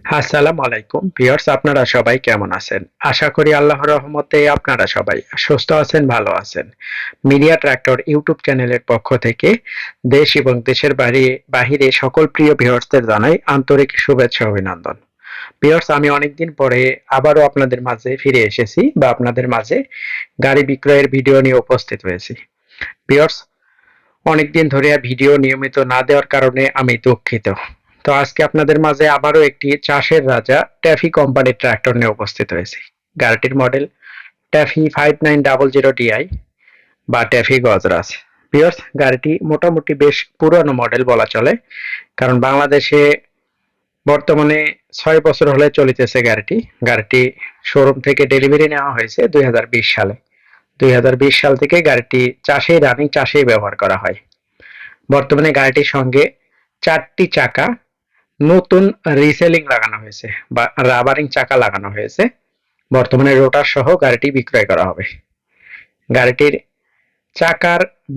আসসালামু আলাইকুম ভিউয়ার্স, আপনারা সবাই কেমন আছেন? আশা করি আল্লাহর রহমতে আপনারা সবাই সুস্থ আছেন, ভালো আছেন। মিডিয়া ট্রাক্টর ইউটিউব চ্যানেলের পক্ষ থেকে দেশ এবং দেশের বাহিরে সকল প্রিয় ভিউয়ার্সদের জানাই আন্তরিক শুভেচ্ছা ও অভিনন্দন। ভিউয়ার্স, আমি অনেকদিন পরে আবারও আপনাদের মাঝে ফিরে এসেছি বা আপনাদের মাঝে গাড়ি বিক্রয়ের ভিডিও নিয়ে উপস্থিত হয়েছি। ভিউয়ার্স, অনেকদিন ধরে ভিডিও নিয়মিত না দেওয়ার কারণে আমি দুঃখিত। তো আজকে আপনাদের মাঝে আবারও একটি চাষের রাজা ট্যাফি কোম্পানির ট্রাক্টর নিয়ে উপস্থিত হয়েছি। গাড়িটির মডেল ট্যাফি 5900 DI বা ট্যাফি গজরাজ। ভিউয়ার্স, গাড়িটি মোটামুটি বেশ পুরানো মডেল বলা চলে, কারণ বাংলাদেশে বর্তমানে 6 বছর হলে চলিতেছে গাড়িটি। গাড়িটি শোরুম থেকে ডেলিভারি নেওয়া হয়েছে 2020 সালে। 2020 সাল থেকে গাড়িটি রানিং চাষেই ব্যবহার করা হয়। বর্তমানে গাড়িটির সঙ্গে 4টি চাকা নতুন রিসেলিং লাগানো হয়েছে বা রাবারিং চাকা লাগানো হয়েছে। বর্তমানে রোটার সহ গাড়িটি বিক্রয় করা হবে। গাড়িটির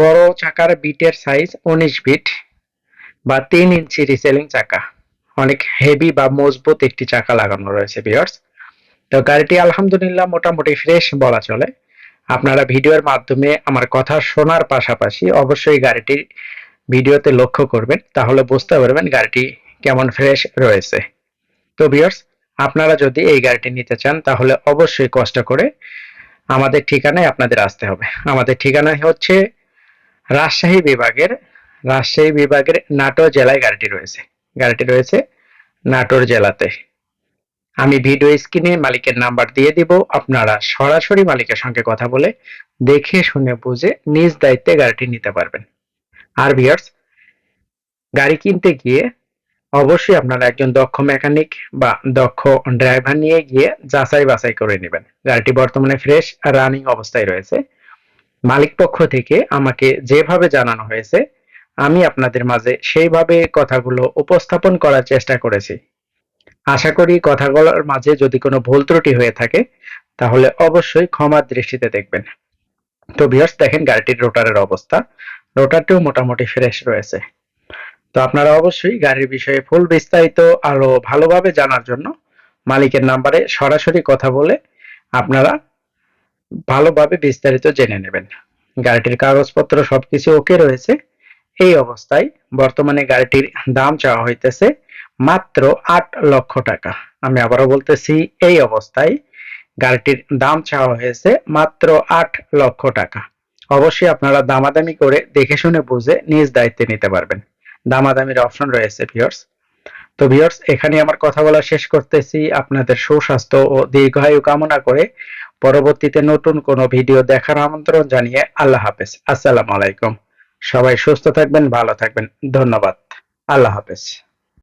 বড় চাকার বিটের সাইজ 19 বিট বা 3 ইঞ্চি রিসেলিং চাকা। অনেক হেভি বা মজবুত একটি চাকা লাগানো রয়েছে ভিউয়ার্স। তো গাড়িটি আলহামদুলিল্লাহ মোটামুটি ফ্রেশ বলা চলে। আপনারা ভিডিওর মাধ্যমে আমার কথা শোনার পাশাপাশি অবশ্যই গাড়িটির ভিডিওতে লক্ষ্য করবেন, তাহলে বুঝতে পারবেন গাড়িটি কেমন ফ্রেশ রয়েছে। তো ভিউয়ার্স, আপনারা যদি এই গাড়িটি নিতে চান তাহলে অবশ্যই কষ্ট করে আমাদের ঠিকানায় আপনাদের আসতে হবে। আমাদের ঠিকানায় হচ্ছে রাজশাহী বিভাগের নাটোর জেলায় গাড়িটি রয়েছে নাটোর জেলাতে। আমি ভিডিও স্ক্রিনে মালিকের নাম্বার দিয়ে দিব, আপনারা সরাসরি মালিকের সঙ্গে কথা বলে দেখে শুনে বুঝে নিজ দায়িত্বে গাড়িটি নিতে পারবেন। আর ভিউয়ার্স, গাড়ি কিনতে গিয়ে অবশ্যই আপনারা একজন দক্ষ মেকানিক বা দক্ষ ড্রাইভার নিয়ে গিয়ে যাচাই বাছাই করে নেবেন। গাড়িটি বর্তমানে ফ্রেশ রানিং অবস্থায় রয়েছে। মালিক পক্ষ থেকে আমাকে যেভাবে জানানো হয়েছে আমি আপনাদের মাঝে সেইভাবে কথাগুলো উপস্থাপন করার চেষ্টা করেছি। আশা করি কথাগুলোর মাঝে যদি কোনো ভুল ত্রুটি হয়ে থাকে তাহলে অবশ্যই ক্ষমার দৃষ্টিতে দেখবেন। তো ভিউয়ার্স, দেখেন গাড়িটির রোটারের অবস্থা। রোটারটিও মোটামুটি ফ্রেশ রয়েছে। তো আপনারা অবশ্যই গাড়ির বিষয়ে ফুল বিস্তারিত আরো ভালোভাবে জানার জন্য মালিকের নাম্বারে সরাসরি কথা বলে আপনারা ভালোভাবে বিস্তারিত জেনে নেবেন। গাড়িটির কাগজপত্র সবকিছু ওকে রয়েছে। এই অবস্থায় বর্তমানে গাড়িটির দাম চাওয়া হইতেছে মাত্র 8 লক্ষ টাকা। আমি আবারও বলতেছি, এই অবস্থায় গাড়িটির দাম চাওয়া হয়েছে মাত্র 8 লক্ষ টাকা। অবশ্যই আপনারা দামাদামি করে দেখে শুনে বুঝে নিজ দায়িত্বে নিতে পারবেন। দামাদামির অপশন রয়েছে ভিউয়ার্স। তো ভিউয়ার্স, এখানে আমার কথা বলা শেষ করতেছি। আপনাদের সুস্বাস্থ্য ও দীর্ঘায়ু কামনা করে পরবর্তীতে নতুন কোনো ভিডিও দেখার আমন্ত্রণ জানিয়ে আল্লাহ হাফেজ। আসসালামু আলাইকুম। সবাই সুস্থ থাকবেন, ভালো থাকবেন। ধন্যবাদ। আল্লাহ হাফেজ।